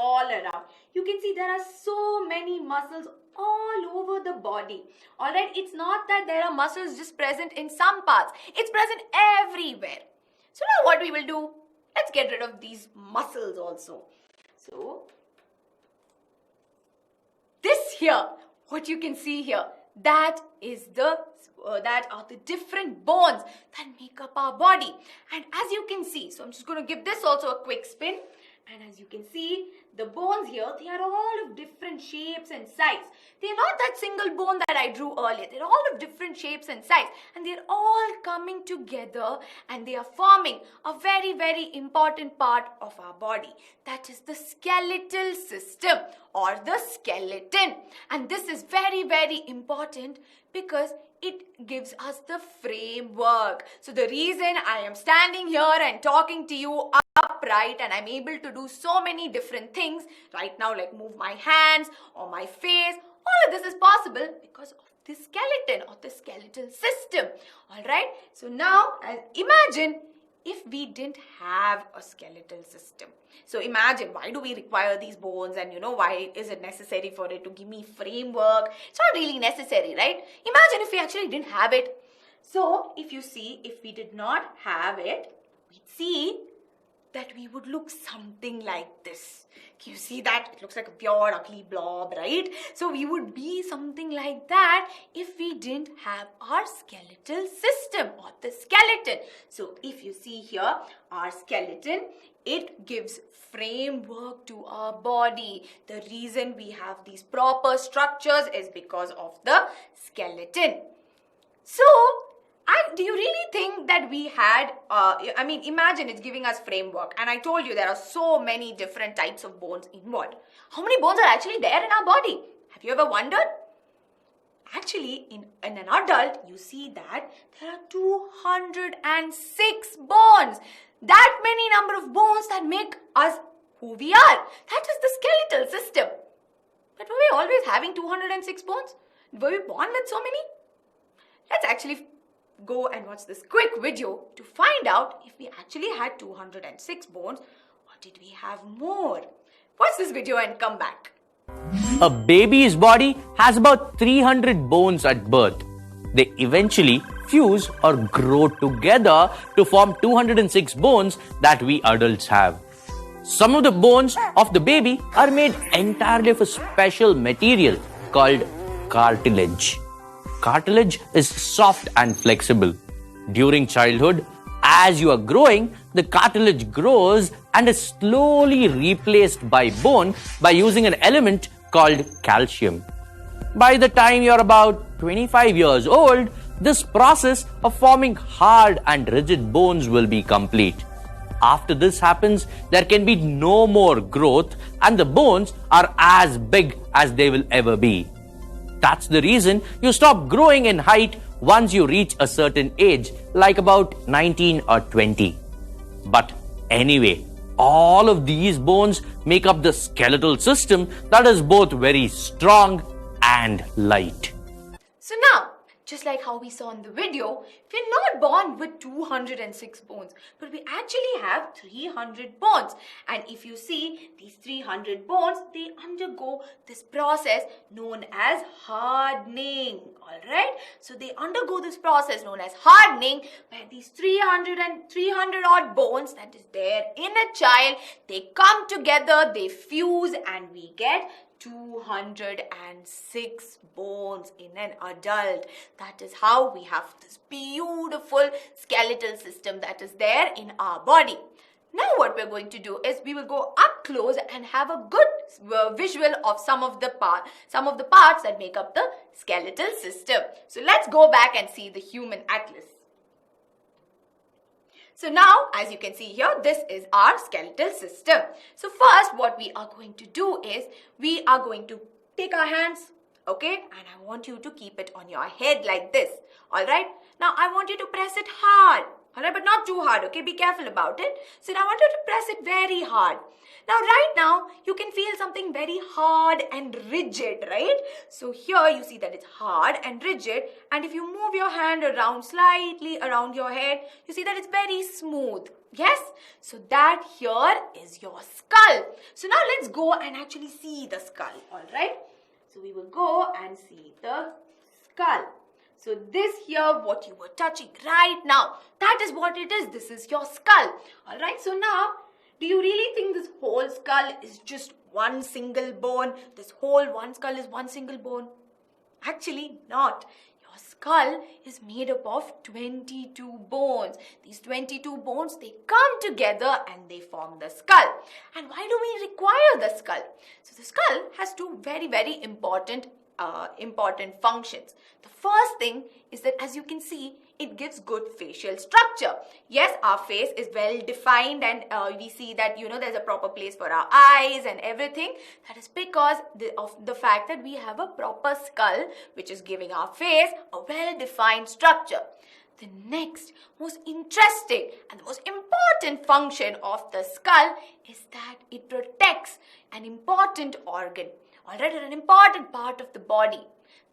all around. You can see there are so many muscles all over the body. Alright, it's not that there are muscles just present in some parts. It's present everywhere. So now what we will do, let's get rid of these muscles also. So this here, what you can see here, that are the different bones that make up our body. And as you can see, so I'm just going to give this also a quick spin. And as you can see, the bones here, they are all of different shapes and size. They're not that single bone that I drew earlier. They're all of different shapes and size. And they're all coming together and they are forming a very, very important part of our body. That is the skeletal system or the skeleton. And this is very, very important because it gives us the framework. So the reason I am standing here and talking to you upright and I'm able to do so many different things right now, like move my hands or my face, all of this is possible because of the skeleton or the skeletal system. Alright, so now imagine if we didn't have a skeletal system. So imagine, why do we require these bones, and why is it necessary for it to give me framework? It's not really necessary, right? Imagine if we actually didn't have it. So if you see, if we did not have it, we'd see that we would look something like this. Can you see that? It looks like a pure ugly blob, right? So we would be something like that if we didn't have our skeletal system or the skeleton. So if you see here, our skeleton, it gives framework to our body. The reason we have these proper structures is because of the skeleton. So do you really think that we had, imagine it's giving us framework. And I told you there are so many different types of bones involved. How many bones are actually there in our body? Have you ever wondered? Actually, in an adult, you see that there are 206 bones. That many number of bones that make us who we are. That is the skeletal system. But were we always having 206 bones? Were we born with so many? Let's actually go and watch this quick video to find out if we actually had 206 bones or did we have more. Watch this video and come back. A baby's body has about 300 bones at birth. They eventually fuse or grow together to form 206 bones that we adults have. Some of the bones of the baby are made entirely of a special material called cartilage. Cartilage is soft and flexible. During childhood, as you are growing, the cartilage grows and is slowly replaced by bone by using an element called calcium. By the time you're about 25 years old, this process of forming hard and rigid bones will be complete. After this happens, there can be no more growth and the bones are as big as they will ever be. That's the reason you stop growing in height once you reach a certain age, like about 19 or 20. But anyway, all of these bones make up the skeletal system that is both very strong and light. So now, just like how we saw in the video, we're not born with 206 bones, but we actually have 300 bones. And if you see these 300 bones, they undergo this process known as hardening. Alright? So they undergo this process known as hardening, where these 300 odd bones that is there in a child, they come together, they fuse, and we get 206 bones in an adult. That is how we have this beautiful skeletal system that is there in our body. Now what we're going to do is we will go up close and have a good visual of some of the parts that make up the skeletal system. So let's go back and see the human atlas. So now, as you can see here, this is our skeletal system. So first, what we are going to do is, we are going to take our hands, okay? And I want you to keep it on your head like this, alright? Now, I want you to press it hard, alright? But not too hard, okay? Be careful about it. So now I want you to press it very hard. Now, right now, you can feel something very hard and rigid, right? So here you see that it's hard and rigid. And if you move your hand around, slightly around your head, you see that it's very smooth. Yes? So that here is your skull. So now let's go and actually see the skull. Alright? So we will go and see the skull. So this here, what you were touching right now, that is what it is. This is your skull. Alright, so now, do you really think this whole skull is just one single bone? This whole one skull is one single bone? Actually not. Your skull is made up of 22 bones. These 22 bones, they come together and they form the skull. And why do we require the skull? So the skull has two very, very important functions. The first thing is that, as you can see, it gives good facial structure. Yes, our face is well defined and we see that, there's a proper place for our eyes and everything. That is because of the fact that we have a proper skull, which is giving our face a well defined structure. The next most interesting and the most important function of the skull is that it protects an important organ. Alright, an important part of the body.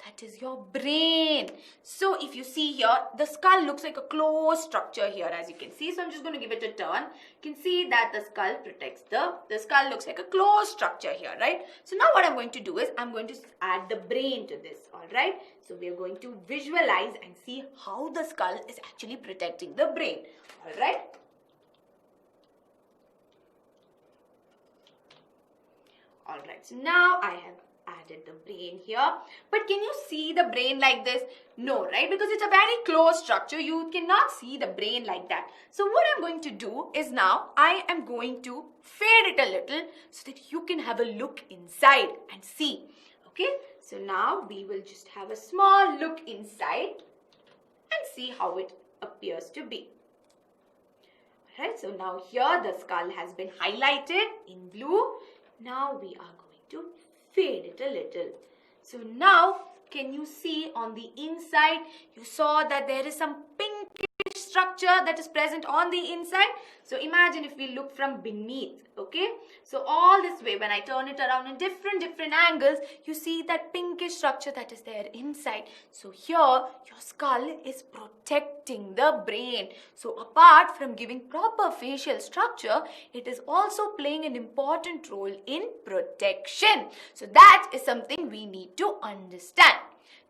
That is your brain. So if you see here, the skull looks like a closed structure here, as you can see. So I'm just going to give it a turn. You can see that the skull protects the skull looks like a closed structure here, right? So now what I'm going to do is I'm going to add the brain to this, alright? So we are going to visualize and see how the skull is actually protecting the brain, alright? Alright, so now I have added the brain here. But can you see the brain like this? No, right? Because it's a very closed structure. You cannot see the brain like that. So what I'm going to do is now I am going to fade it a little so that you can have a look inside and see. Okay, so now we will just have a small look inside and see how it appears to be. Alright, so now here the skull has been highlighted in blue. Now we are going to fade it a little. So now, can you see on the inside, you saw that there is some pinkish structure that is present on the inside. So imagine if we look from beneath, okay? So all this way, when I turn it around in different angles, you see that pinkish structure that is there inside. So here, your skull is protecting the brain. So apart from giving proper facial structure, it is also playing an important role in protection. So that is something we need to understand.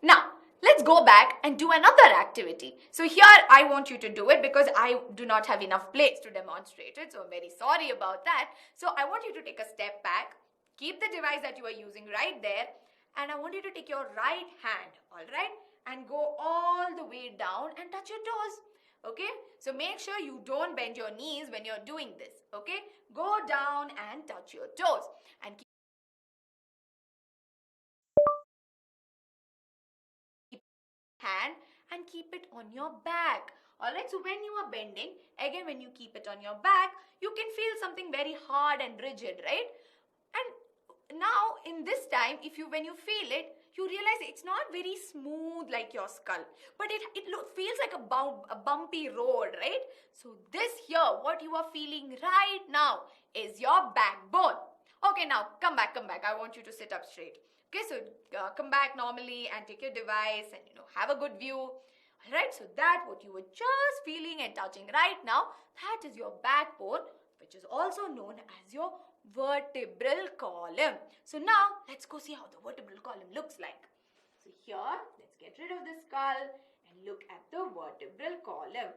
Now, let's go back and do another activity. So here I want you to do it because I do not have enough place to demonstrate it. So I'm very sorry about that. So I want you to take a step back, keep the device that you are using right there, and I want you to take your right hand, alright, and go all the way down and touch your toes. Okay, so make sure you don't bend your knees when you're doing this. Okay, go down and touch your toes and keep hand and keep it on your back. Alright, so when you are bending, again when you keep it on your back, you can feel something very hard and rigid, right? And now in this time, when you feel it, you realize it's not very smooth like your skull, but it feels like a bumpy road, right? So this here, what you are feeling right now is your backbone. Okay, now come back. I want you to sit up straight. Okay, so come back normally and take your device and have a good view. Alright, so that what you were just feeling and touching right now, that is your backbone, which is also known as your vertebral column. So now let's go see how the vertebral column looks like. So here, let's get rid of the skull and look at the vertebral column.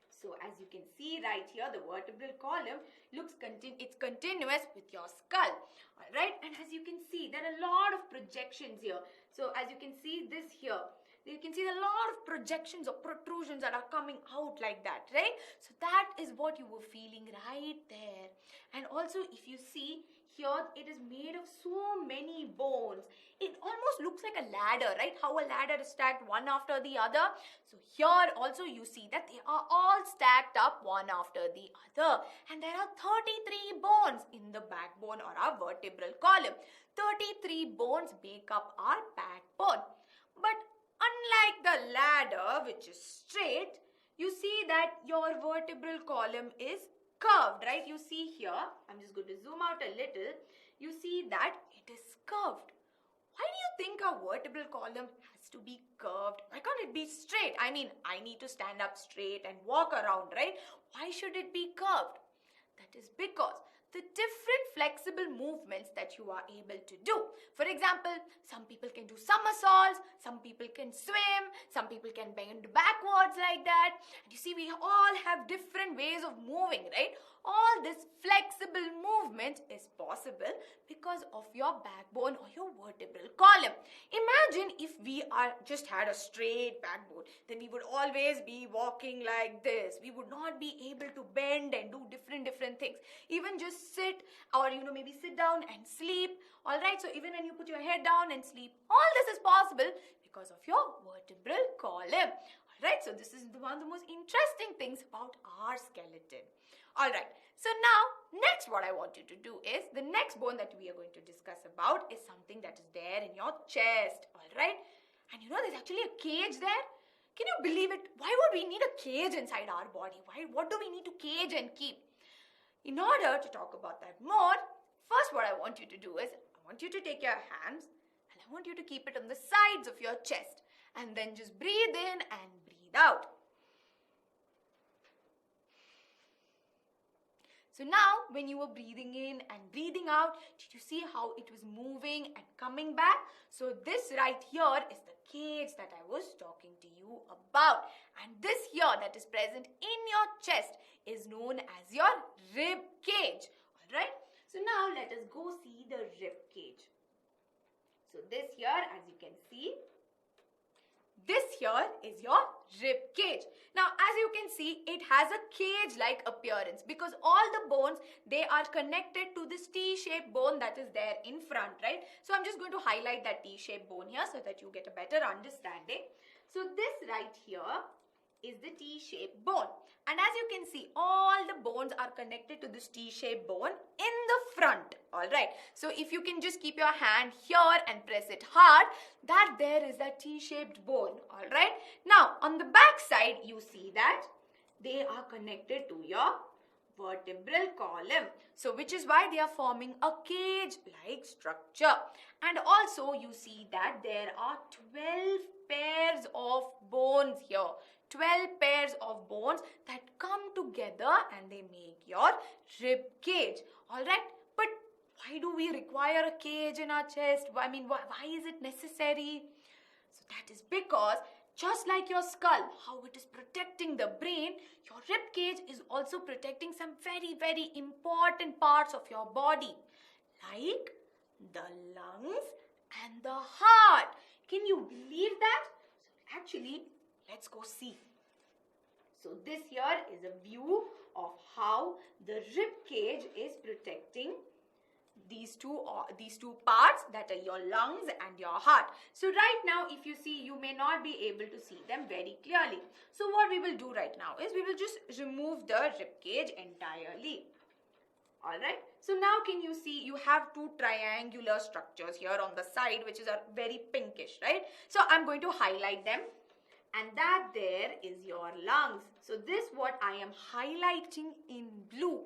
So as you can see right here, the vertebral column looks it's continuous with your skull. Alright, and as you can see, there are a lot of projections here. So as you can see this here, you can see a lot of projections or protrusions that are coming out like that, right? So that is what you were feeling right there. And also if you see here, it is made of so many bones. It almost looks like a ladder, right? How a ladder is stacked one after the other. So here also you see that they are all stacked up one after the other. And there are 33 bones in the backbone or our vertebral column. 33 bones make up our backbone. But unlike the ladder, which is straight, you see that your vertebral column is curved, right? You see here, I'm just going to zoom out a little. You see that it is curved. Why do you think a vertebral column has to be curved? Why can't it be straight? I mean, I need to stand up straight and walk around, right? Why should it be curved? That is because the different flexible movements that you are able to do. For example, some people can do somersaults, some people can swim, some people can bend backwards like that. And you see, we all have different ways of moving, right? All this flexible movement is possible because of your backbone or your vertebral column. Imagine if we just had a straight backbone, then we would always be walking like this. We would not be able to bend and do different things. Even just sit, or maybe sit down and sleep. Alright, so even when you put your head down and sleep, all this is possible because of your vertebral column. Alright, so this is one of the most interesting things about our skeleton. Alright, so now next what I want you to do is, the next bone that we are going to discuss about is something that is there in your chest. Alright, and there's actually a cage there. Can you believe it? Why would we need a cage inside our body? What do we need to cage and keep? In order to talk about that more, first what I want you to do is, I want you to take your hands and I want you to keep it on the sides of your chest, and then just breathe in and breathe out. So now, when you were breathing in and breathing out, did you see how it was moving and coming back? So this right here is the cage that I was talking to you about. And this here that is present in your chest is known as your rib cage. Alright? So now let us go see the rib cage. So this here, as you can see, this here is your rib cage. Now, as you can see, it has a cage-like appearance because all the bones, they are connected to this T-shaped bone that is there in front, right? So, I'm just going to highlight that T-shaped bone here so that you get a better understanding. So, this right here is the T-shaped bone. And as you can see, all the bones are connected to this T-shaped bone in the front. Alright, so if you can just keep your hand here and press it hard, that there is that T-shaped bone. Alright, now on the back side, you see that they are connected to your vertebral column. So which is why they are forming a cage-like structure. And also you see that there are 12 pairs of bones here. 12 pairs of bones that come together and they make your rib cage. Alright, but why do we require a cage in our chest? Why is it necessary? So that is because just like your skull, how it is protecting the brain, your rib cage is also protecting some very important parts of your body, like the lungs and the heart. Can you believe that? So actually, let's go see. So this here is a view of how the rib cage is protecting these two parts, that are your lungs and your heart. So right now, if you see, you may not be able to see them very clearly. So what we will do right now is we will just remove the rib cage entirely. Alright, so now can you see you have two triangular structures here on the side, which is very pinkish, right? So I'm going to highlight them. And that there is your lungs. So this what I am highlighting in blue.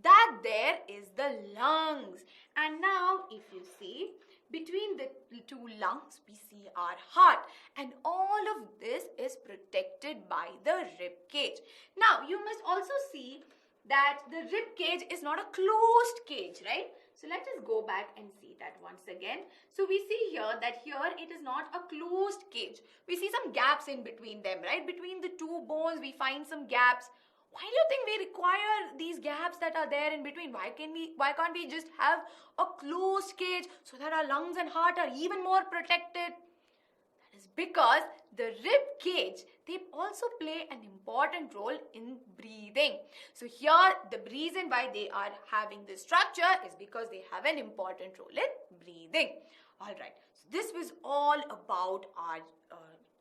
That there is the lungs. And now if you see, between the two lungs, we see our heart. And all of this is protected by the rib cage. Now you must also see that the rib cage is not a closed cage, right? So let us go back and see that once again. So we see here that here it is not a closed cage. We see some gaps in between them, right? Between the two bones we find some gaps. Why do you think we require these gaps that are there in between? Why can't we just have a closed cage so that our lungs and heart are even more protected? That is because the rib cage, they also play an important role in breathing. So here the reason why they are having this structure is because they have an important role in breathing. Alright, so this was all about our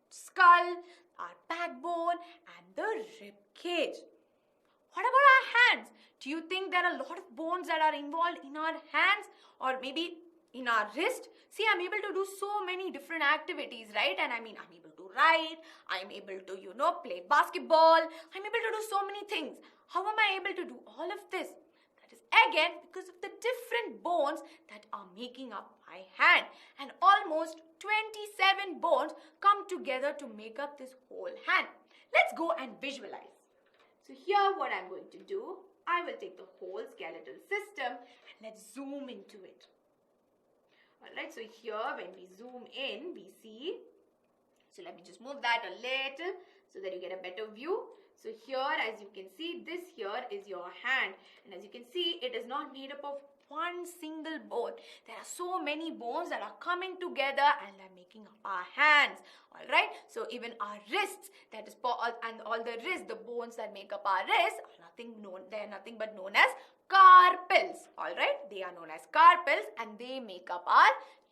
skull, our backbone and the rib cage. What about our hands? Do you think there are a lot of bones that are involved in our hands or maybe in our wrist? See, I'm able to do so many different activities, right? And I'm able to write, I'm able to, play basketball, I'm able to do so many things. How am I able to do all of this? That is again because of the different bones that are making up my hand. And almost 27 bones come together to make up this whole hand. Let's go and visualize. So here what I'm going to do, I will take the whole skeletal system and let's zoom into it. Alright, so here when we zoom in, we see, so let me just move that a little so that you get a better view. So here, as you can see, this here is your hand, and as you can see, it is not made up of one single bone. There are so many bones that are coming together and they're making up our hands. Alright, so even our wrists, that is and all the wrists, the bones that make up our wrists they are nothing but known as carpals. Alright, they are known as carpals and they make up our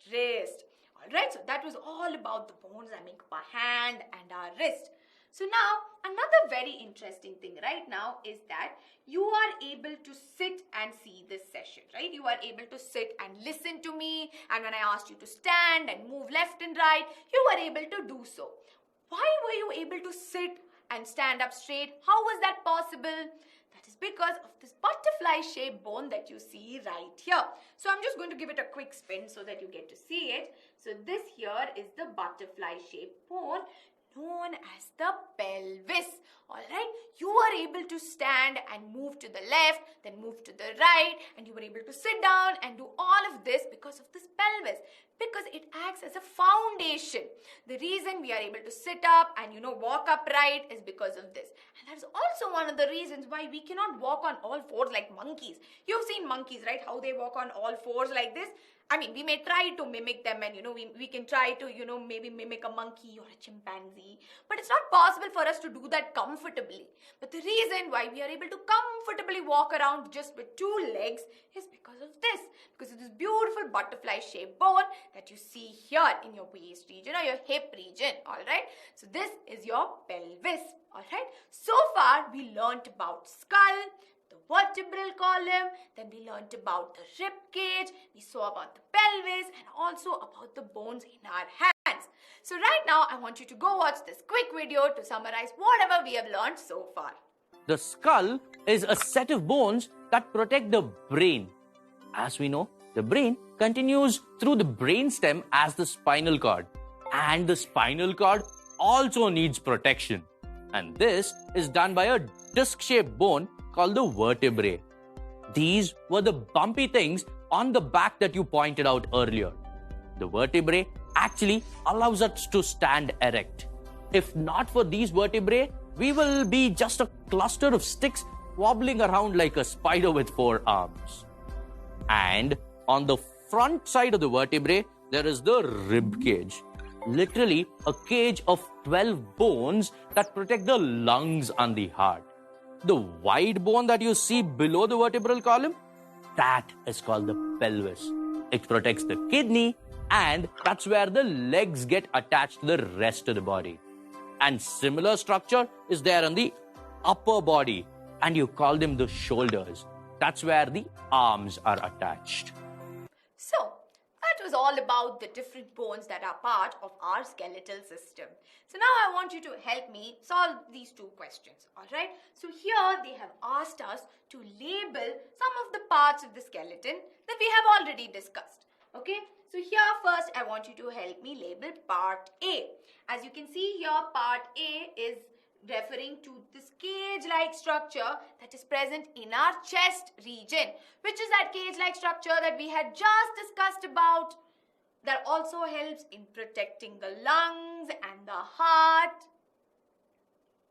wrist. Alright, so that was all about the bones that make up our hand and our wrist. So now, another very interesting thing right now is that you are able to sit and see this session, right? You are able to sit and listen to me, and when I asked you to stand and move left and right, you were able to do so. Why were you able to sit and stand up straight? How was that possible? That is because of this butterfly-shaped bone that you see right here. So I'm just going to give it a quick spin so that you get to see it. So this here is the butterfly-shaped bone, known as the pelvis. Alright, you are able to stand and move to the left, then move to the right, and you were able to sit down and do all of this because of this pelvis, because it acts as a foundation. The reason we are able to sit up and walk upright is because of this. And that is also one of the reasons why we cannot walk on all fours like monkeys. You've seen monkeys, right? How they walk on all fours like this. I mean, we may try to mimic them and, we can try to, maybe mimic a monkey or a chimpanzee. But it's not possible for us to do that comfortably. But the reason why we are able to comfortably walk around just with two legs is because of this. Because of this beautiful butterfly-shaped bone that you see here in your waist region or your hip region. Alright. So this is your pelvis. Alright. So far, we learnt about skull, the vertebral column, then we learnt about the rib cage, we saw about the pelvis and also about the bones in our hands. So right now I want you to go watch this quick video to summarize whatever we have learnt so far. The skull is a set of bones that protect the brain. As we know, the brain continues through the brainstem as the spinal cord. And the spinal cord also needs protection. And this is done by a disc-shaped bone called the vertebrae. These were the bumpy things on the back that you pointed out earlier. The vertebrae actually allows us to stand erect. If not for these vertebrae, we will be just a cluster of sticks wobbling around like a spider with 4 arms. And on the front side of the vertebrae, there is the rib cage. Literally a cage of 12 bones that protect the lungs and the heart. The wide bone that you see below the vertebral column, that is called the pelvis. It protects the kidney, and that's where the legs get attached to the rest of the body. And similar structure is there on the upper body, and you call them the shoulders. That's where the arms are attached. So, that was all about the different bones that are part of our skeletal system. So now I want you to help me solve these 2 questions. Alright, so here they have asked us to label some of the parts of the skeleton that we have already discussed. Okay, so here first I want you to help me label part A. As you can see here, part A is referring to this cage-like structure that is present in our chest region, which is that cage-like structure that we had just discussed about, that also helps in protecting the lungs and the heart.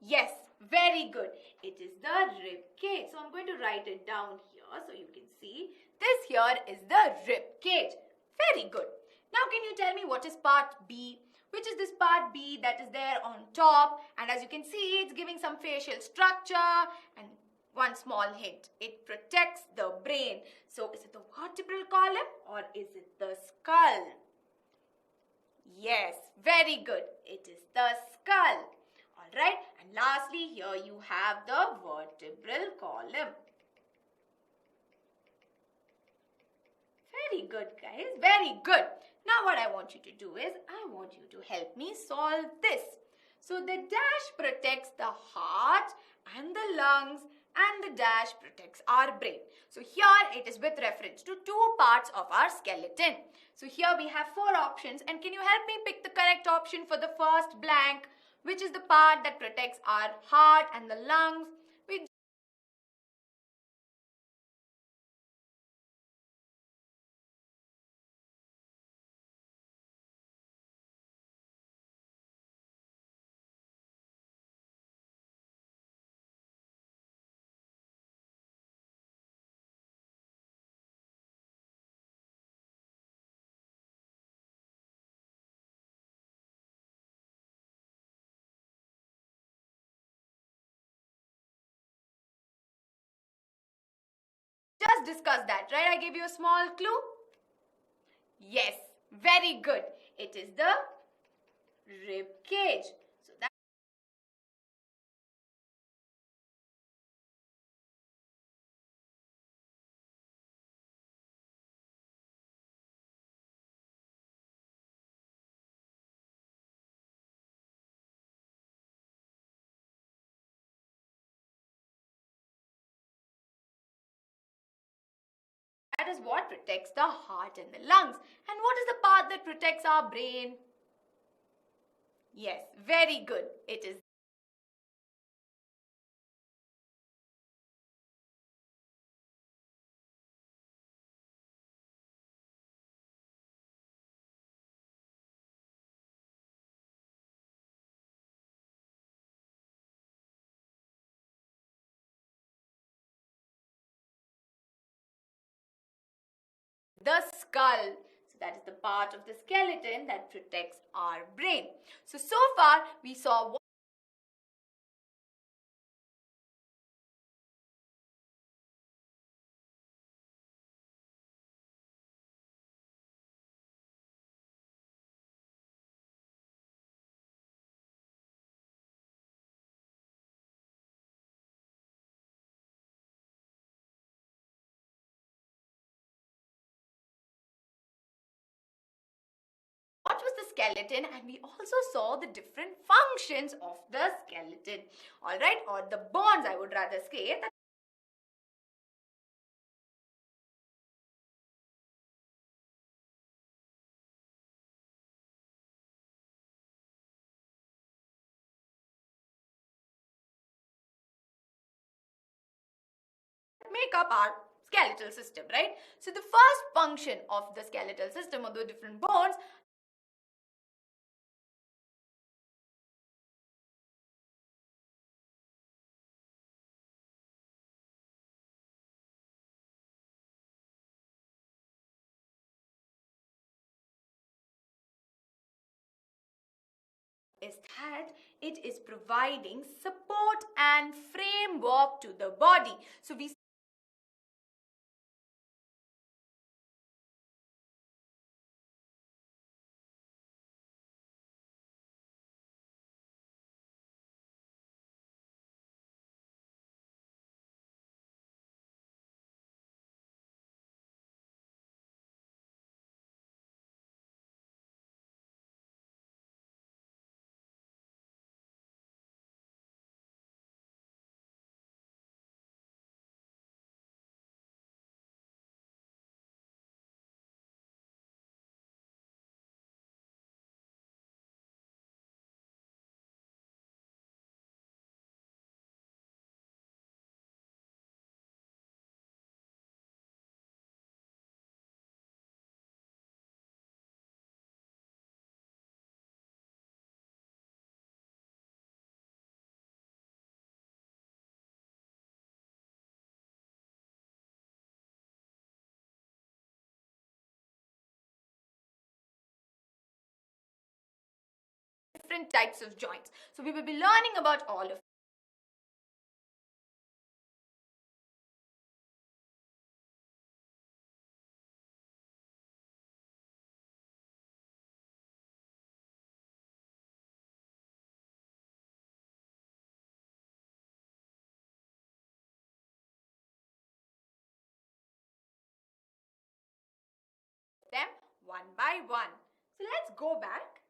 Yes, very good. It is the rib cage. So I'm going to write it down here so you can see. This here is the rib cage. Very good. Now can you tell me what is part B? Which is this part B that is there on top, and as you can see, it's giving some facial structure, and one small hint, it protects the brain. So is it the vertebral column or is it the skull? Yes, very good. It is the skull. Alright, and lastly here you have the vertebral column. Very good, guys. Very good. Now what I want you to do is, I want you to help me solve this. So the dash protects the heart and the lungs, and the dash protects our brain. So here it is with reference to 2 parts of our skeleton. So here we have 4 options, and can you help me pick the correct option for the first blank, which is the part that protects our heart and the lungs? just discussed that, right? I gave you a small clue. Yes, very good. It is the rib cage. So that is what protects the heart and the lungs. And what is the part that protects our brain? Yes, very good. It is the skull. So that is the part of the skeleton that protects our brain. So far we saw what was the skeleton, and we also saw the different functions of the skeleton. Alright, or the bones, I would rather say. That make up our skeletal system, right? So the first function of the skeletal system, or the different bones, is that it is providing support and framework to the body. So we different types of joints. So we will be learning about all of them one by one. So let's go back